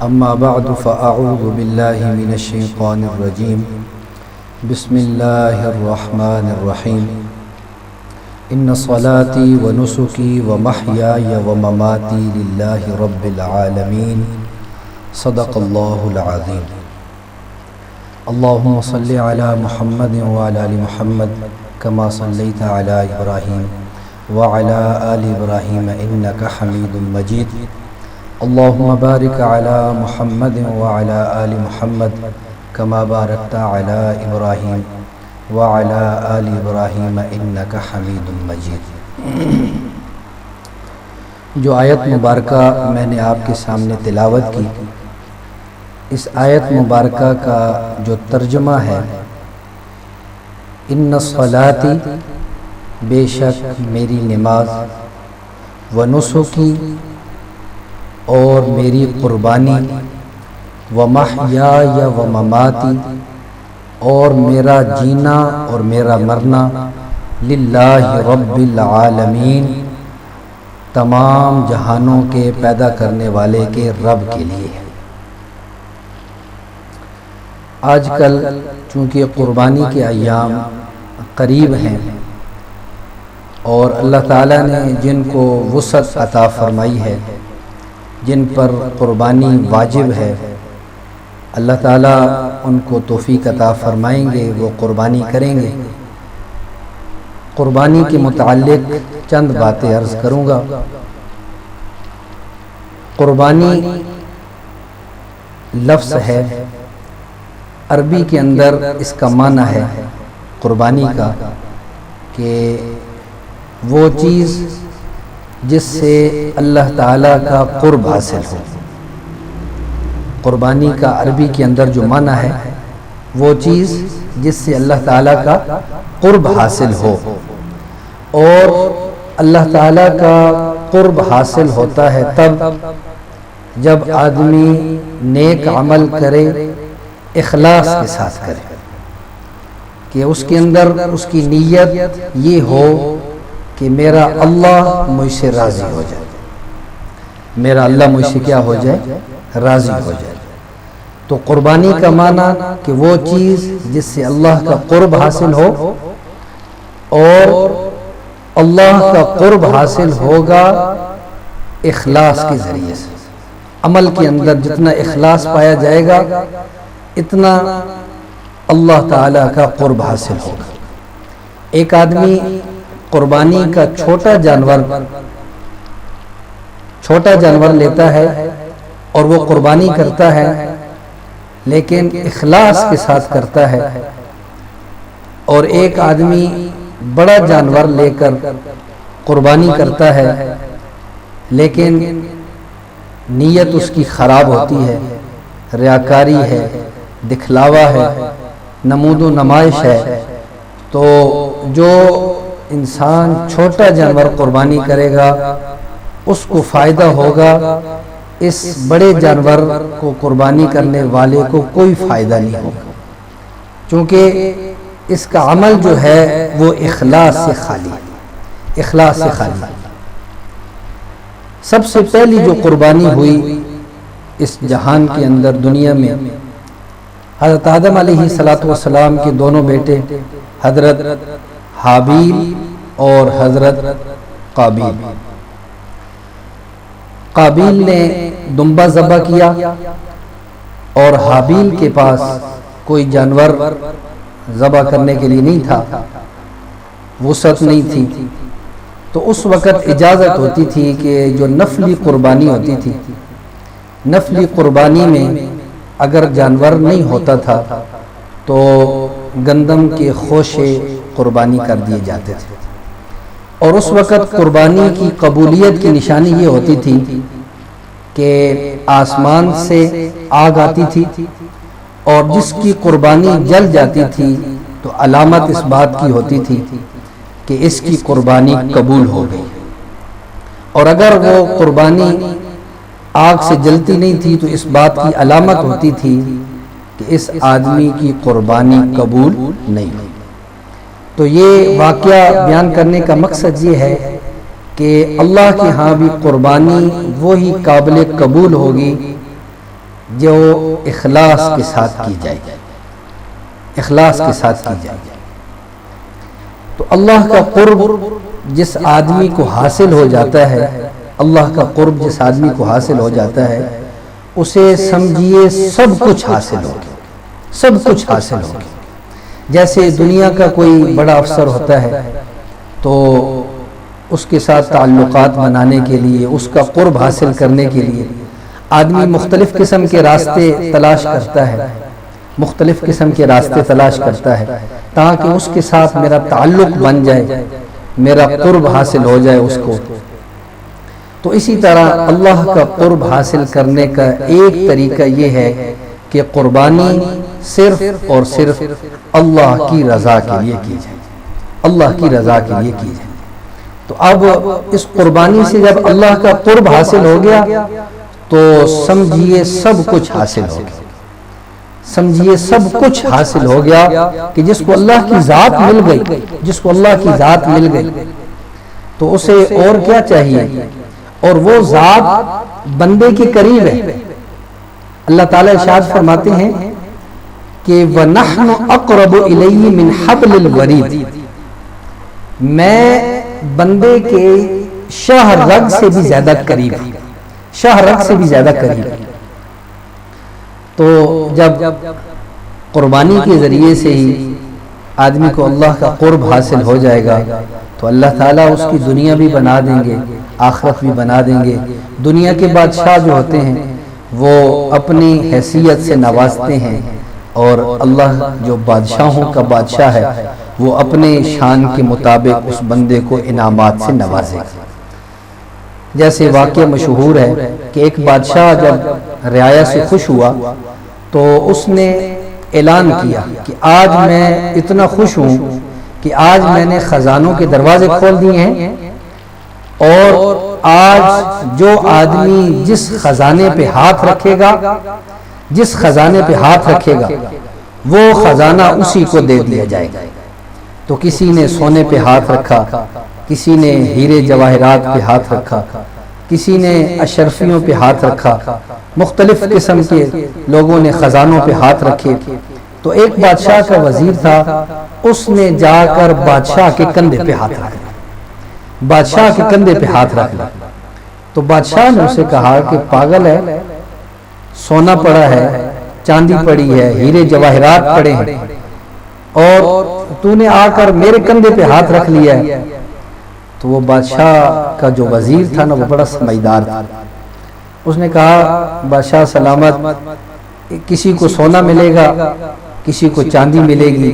أما بعد فأعوذ بالله من الشيطان الرجيم بسم الله الرحمن الرحيم إن صلاتي ونسكي ومحياي ومماتي لله رب العالمين صدق الله العظيم اللهم صل على محمد وعلى آل محمد كما صليت على إبراهيم وعلى آل إبراهيم إنك حميد مجيد اللهم بارك على محمد وعلى آل محمد كما باركت على إبراهيم وعلى آل إبراهيم إنك حميد مجيد۔ جو آیت مبارکہ میں نے آپ کے سامنے تلاوت کی، اس آیت مبارکہ کا جو ترجمہ ہے، ان صلاتی، بے شک میری نماز، ونسکی، اور میری قربانی، ومحیای ومماتی، اور میرا جینا اور میرا مرنا، للہ رب العالمین، تمام جہانوں کے پیدا کرنے والے کے رب کے لیے ہے۔ آج کل چونکہ قربانی کے ایام قریب ہیں اور اللہ تعالیٰ نے جن کو وسعت عطا فرمائی ہے، جن پر قربانی واجب ہے، اللہ تعالیٰ ان کو توفیق عطا فرمائیں گے، وہ قربانی کریں گے۔ قربانی کے متعلق چند باتیں عرض کروں گا۔ قربانی لفظ ہے، عربی کے اندر اس کا معنی ہے قربانی کا کہ وہ چیز جس سے اللہ تعالیٰ کا قرب حاصل ہو۔ قربانی کا عربی کے اندر جو معنی ہے وہ چیز جس سے اللہ تعالیٰ کا قرب حاصل ہو، اور اللہ تعالیٰ کا قرب حاصل ہوتا ہے تب جب آدمی نیک عمل کرے، اخلاص کے ساتھ کرے، کہ اس کے اندر اس کی نیت یہ ہو کہ میرا اللہ مجھ سے راضی ہو جائے، میرا اللہ مجھ سے کیا ہو جائے؟ راضی ہو جائے۔ تو قربانی کا معنی کہ وہ چیز جس سے اللہ کا قرب حاصل ہو، اور اللہ کا قرب حاصل ہوگا اخلاص کے ذریعے سے۔ عمل کے اندر جتنا اخلاص پایا جائے گا اتنا اللہ تعالیٰ کا قرب حاصل ہوگا۔ ایک آدمی قربانی کا چھوٹا جانور لیتا ہے اور وہ قربانی کرتا ہے، لیکن اخلاص کے ساتھ کرتا ہے، اور ایک آدمی بڑا جانور لے کر قربانی کرتا ہے لیکن نیت اس کی خراب ہوتی ہے، ریاکاری ہے، دکھلاوا ہے، نمود و نمائش ہے، تو جو انسان چھوٹا جانور قربانی کرے گا اس کو فائدہ ہوگا، اس بڑے جانور کو قربانی کرنے والے کو کوئی فائدہ نہیں ہوگا، چونکہ اس کا عمل جو ہے وہ اخلاص سے خالی ہے، اخلاص سے خالی ہے۔ سب سے پہلی جو قربانی ہوئی اس جہان کے اندر، دنیا میں، حضرت آدم علیہ السلام کے دونوں بیٹے حضرت حابیل اور حضرت قابیل۔ قابیل نے دمبا ذبح کیا اور حابیل کے پاس کوئی جانور ذبح کرنے کے لیے نہیں تھا، وسعت نہیں تھی، تو اس وقت اجازت ہوتی تھی کہ جو نفلی قربانی ہوتی تھی، نفلی قربانی میں اگر جانور نہیں ہوتا تھا تو گندم کے خوشے قربانی کر دیے جاتے تھے، اور اس وقت قربانی کی قبولیت کی نشانی یہ ہوتی تھی کہ آسمان سے آگ آتی تھی، اور جس کی قربانی جل جاتی تھی تو علامت اس بات کی ہوتی تھی کہ اس کی قربانی قبول ہو گئی، اور اگر وہ قربانی آگ سے جلتی نہیں تھی تو اس بات کی علامت ہوتی تھی کہ اس آدمی کی قربانی قبول نہیں ہوئی۔ تو یہ واقعہ بیان کرنے کا مقصد یہ ہے کہ اللہ کے ہاں بھی قربانی وہی قابل قبول ہوگی جو اخلاص کے ساتھ کی جائے، اخلاص کے ساتھ کی جائے۔ تو اللہ کا قرب جس آدمی کو حاصل ہو جاتا ہے، اللہ کا قرب جس آدمی کو حاصل ہو جاتا ہے، اسے سمجھیے سب کچھ حاصل ہو گیا، سب کچھ حاصل ہو گیا۔ جیسے دنیا کا کوئی بڑا افسر ہوتا ہے تو اس کے ساتھ تعلقات بنانے کے لیے، اس کا قرب حاصل کرنے کے لیے آدمی مختلف قسم کے راستے تلاش کرتا ہے، مختلف قسم کے راستے تلاش کرتا ہے تاکہ اس کے ساتھ میرا تعلق بن جائے، میرا قرب حاصل ہو جائے اس کو۔ تو اسی طرح اللہ کا قرب حاصل کرنے کا ایک طریقہ یہ ہے کہ قربانی صرف اور صرف اللہ کی رضا کے لیے کی جائے، اللہ کی رضا کے لیے کی جائے۔ تو اب اس قربانی سے جب اللہ کا قرب حاصل ہو گیا تو سمجھیے سب کچھ حاصل ہو گیا، سمجھیے سب کچھ حاصل ہو گیا کہ جس کو اللہ کی ذات مل گئی، جس کو اللہ کی ذات مل گئی تو اسے اور کیا چاہیے؟ اور وہ ذات بندے کے قریب ہے۔ اللہ تعالیٰ ارشاد فرماتے ہیں کہ وَنَحْنُ أَقْرَبُ إِلَيْهِ مِنْ حَبْلِ الْوَرِيدِ، میں بندے کے شاہ رگ سے بھی زیادہ قریب، شاہ رگ سے بھی زیادہ قریب۔ تو جب قربانی کے ذریعے سے ہی آدمی کو اللہ کا قرب حاصل ہو جائے گا تو اللہ تعالیٰ اس کی دنیا بھی بنا دیں گے، آخرت بھی بنا دیں گے۔ دنیا کے بادشاہ جو ہوتے ہیں وہ اپنی حیثیت سے نوازتے ہیں، اور اللہ جو بادشاہوں کا بادشاہ ہے وہ اپنے شان کے مطابق اس بندے کو انعامات سے نوازے گا۔ جیسے واقعہ مشہور ہے کہ ایک بادشاہ جب رعایا سے خوش ہوا تو اس نے اعلان کیا کہ آج میں اتنا خوش ہوں کہ آج میں نے خزانوں کے دروازے کھول دیے ہیں، اور آج جو آدمی جس خزانے پہ ہاتھ رکھے گا، جس خزانے پہ ہاتھ رکھے گا وہ خزانہ اسی کو دے دیا جائے گا۔ تو کسی نے سونے پہ ہاتھ رکھا، کسی نے ہیرے جواہرات پہ ہاتھ رکھا، کسی نے اشرفیوں پہ ہاتھ رکھا، مختلف قسم کے لوگوں نے خزانوں پہ ہاتھ رکھے۔ تو ایک بادشاہ کا وزیر تھا، اس نے جا کر بادشاہ کے کندھے پہ ہاتھ رکھ لیا، بادشاہ کے کندھے پہ ہاتھ رکھ لیا۔ تو بادشاہ نے اسے کہا کہ پاگل ہے، سونا پڑا ہے، چاندی پڑی ہے، ہیرے جواہرات پڑے ہیں، اور تو نے آ کر میرے کندھے پہ ہاتھ رکھ لیا ہے۔ تو وہ بادشاہ کا جو وزیر تھا نا وہ بڑا سمجھدار تھا، اس نے کہا بادشاہ سلامت، کسی کو سونا ملے گا، کسی کو چاندی ملے گی،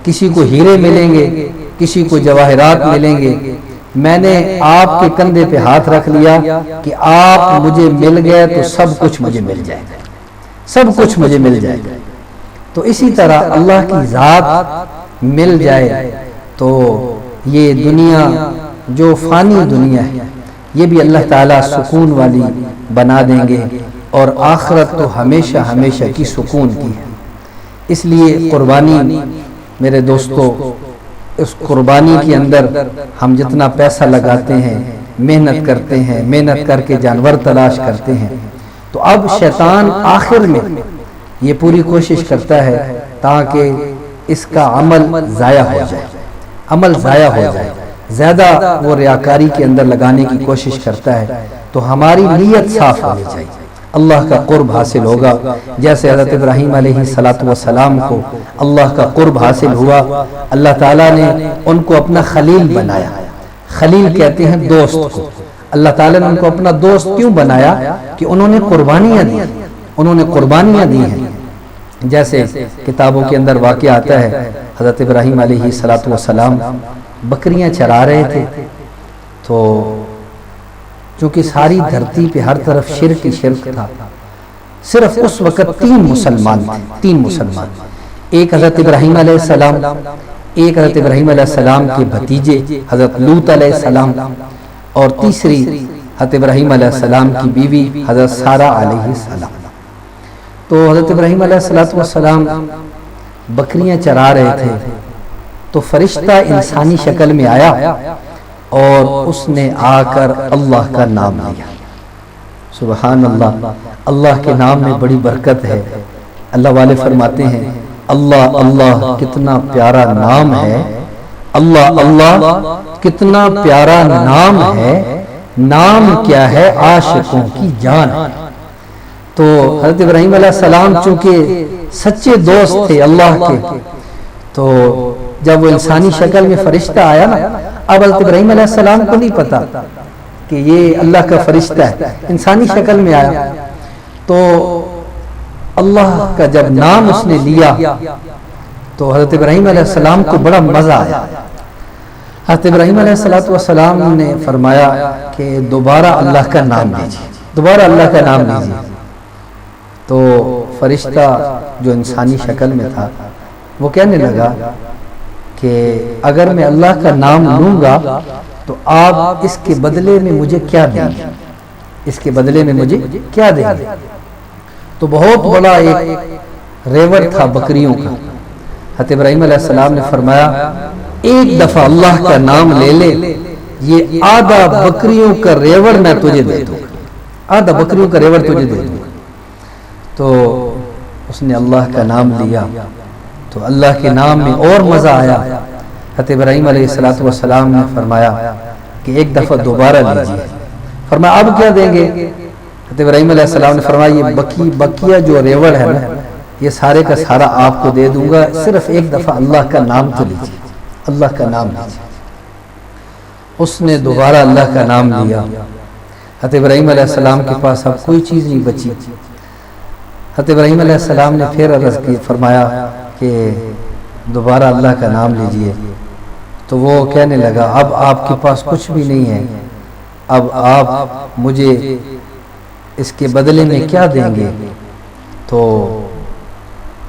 کسی کو ہیرے ملیں گے، کسی کو جواہرات ملیں گے، میں نے آپ کے کندھے پہ ہاتھ رکھ لیا کہ آپ مجھے مل گئے تو سب کچھ مجھے مل جائے گا، سب کچھ مجھے مل جائے گا۔ تو اسی طرح اللہ کی ذات مل جائے تو یہ دنیا جو فانی دنیا ہے یہ بھی اللہ تعالیٰ سکون والی بنا دیں گے، اور آخرت تو ہمیشہ ہمیشہ کی سکون کی ہے۔ اس لیے قربانی میرے دوستو، اس قربانی کے اندر ہم جتنا پیسہ لگاتے ہیں، محنت کرتے ہیں، محنت کر کے جانور تلاش کرتے ہیں، تو اب شیطان آخر میں یہ پوری کوشش کرتا ہے تاکہ اس کا عمل ضائع ہو جائے، عمل ضائع ہو جائے، زیادہ وہ ریاکاری کے اندر لگانے کی کوشش کرتا ہے۔ تو ہماری نیت صاف ہونی چاہیے، اللہ کا قرب حاصل ہوگا۔ جیسے حضرت ابراہیم علیہ السلام کو اللہ کا قرب حاصل ہوا، اللہ تعالیٰ نے ان کو اپنا خلیل بنایا۔ خلیل کہتے ہیں دوست کو۔ اللہ تعالیٰ نے ان کو اپنا دوست کیوں بنایا؟ کہ انہوں نے قربانیاں دی، انہوں نے قربانیاں دی ہیں۔ جیسے کتابوں کے اندر واقعہ آتا ہے، حضرت ابراہیم علیہ السلام بکریاں چرا رہے تھے، تو چونکہ ساری دھرتی پہ ہر طرف شرک ہی شرک تھا، صرف اس وقت تین مسلمان تھے، تین مسلمان، ایک حضرت ابراہیم علیہ السلام، ایک حضرت ابراہیم علیہ السلام کے بھتیجے حضرت لوط علیہ السلام، اور تیسری حضرت ابراہیم علیہ السلام کی بیوی حضرت سارہ علیہ السلام۔ تو حضرت ابراہیم علیہ السلام بکریاں چرا رہے تھے تو فرشتہ انسانی شکل میں آیا اور اس نے آ کر اللہ کا نام لیا۔ سبحان اللہ، اللہ کے نام میں بڑی برکت ہے۔ اللہ والے فرماتے ہیں اللہ اللہ کتنا پیارا نام ہے، اللہ اللہ کتنا پیارا نام ہے، نام کیا ہے عاشقوں کی جان۔ تو حضرت ابراہیم علیہ السلام چونکہ سچے دوست تھے اللہ کے، تو جب وہ انسانی شکل میں فرشتہ آیا نا، اب حضرت ابراہیم علیہ السلام کو نہیں پتا کہ یہ اللہ کا فرشتہ ہے، انسانی شکل میں آیا، تو اللہ کا جب نام اس نے لیا تو حضرت ابراہیم علیہ السلام کو بڑا مزہ آیا۔ حضرت ابراہیم علیہ السلام نے فرمایا کہ دوبارہ اللہ کا نام لیجیے، دوبارہ اللہ کا نام لیجیے۔ تو فرشتہ جو انسانی شکل میں تھا وہ کہنے لگا کہ اگر میں اللہ کا نام لوں گا تو آپ اس کے بدلے میں مجھے کیا دیں گے، اس کے بدلے میں مجھے کیا دیں گے؟ تو بہت بڑا ایک ریوڑ تھا بکریوں کا۔ حضرت ابراہیم علیہ السلام نے فرمایا ایک دفعہ اللہ کا نام لے لے، یہ آدھا بکریوں کا ریوڑ میں تجھے دے دوں گا، آدھا بکریوں کا ریوڑ تجھے دے دوں گا۔ تو اس نے اللہ کا نام لیا تو اللہ کے نام میں اور مزہ آیا۔ حضرت ابراہیم علیہ السلام نے فرمایا کہ ایک دفعہ دوبارہ لیجیے۔ فرمایا اب کیا دیں گے؟ حضرت ابراہیم علیہ السلام نے فرمایا یہ بکیا جو ریوڑ ہے نا، یہ سارے کا سارا آپ کو دے دوں گا، صرف ایک دفعہ اللہ کا نام تو لیجیے، اللہ کا نام لیجیے۔ اس نے دوبارہ اللہ کا نام لیا۔ حضرت ابراہیم علیہ السلام کے پاس اب کوئی چیز نہیں بچی۔ حضرت ابراہیم علیہ السلام نے پھر عرض کی، فرمایا کہ دوبارہ اللہ کا نام لیجئے۔ تو وہ کہنے لگا اب آپ کے پاس کچھ بھی نہیں ہے، اب آپ مجھے اس کے بدلے میں کیا دیں گے؟ تو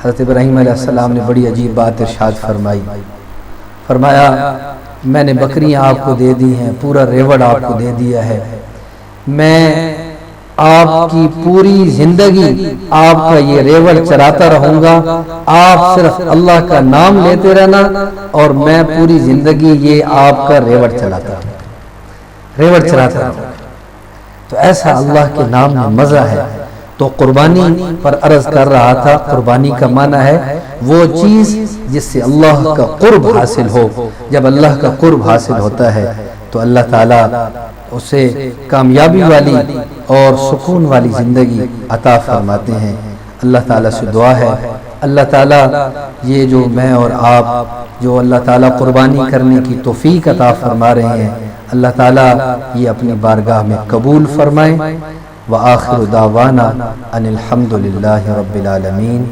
حضرت ابراہیم علیہ السلام نے بڑی عجیب بات ارشاد فرمائی، فرمایا میں نے بکریاں آپ کو دے دی ہیں، پورا ریوڑ آپ کو دے دیا ہے، میں آپ کی پوری زندگی آپ کا یہ ریوڑ چراتا رہوں گا، آپ صرف اللہ کا نام لیتے رہنا اور میں پوری زندگی یہ آپ کا ریوڑ چلاتا رہوں۔ تو ایسا اللہ کے نام میں مزہ ہے۔ تو قربانی پر عرض کر رہا تھا، قربانی کا معنی ہے وہ چیز جس سے اللہ کا قرب حاصل ہو۔ جب اللہ کا قرب حاصل ہوتا ہے تو اللہ تعالیٰ اسے کامیابی والی اور سکون والی زندگی عطا فرماتے ہیں۔ اللہ تعالیٰ سے دعا ہے اللہ تعالیٰ یہ جو میں اور آپ جو اللہ تعالیٰ قربانی کرنے کی توفیق عطا فرما رہے ہیں، اللہ تعالیٰ یہ اپنی بارگاہ میں قبول فرمائیں۔ وآخر دعوانا ان الحمد للہ رب العالمین۔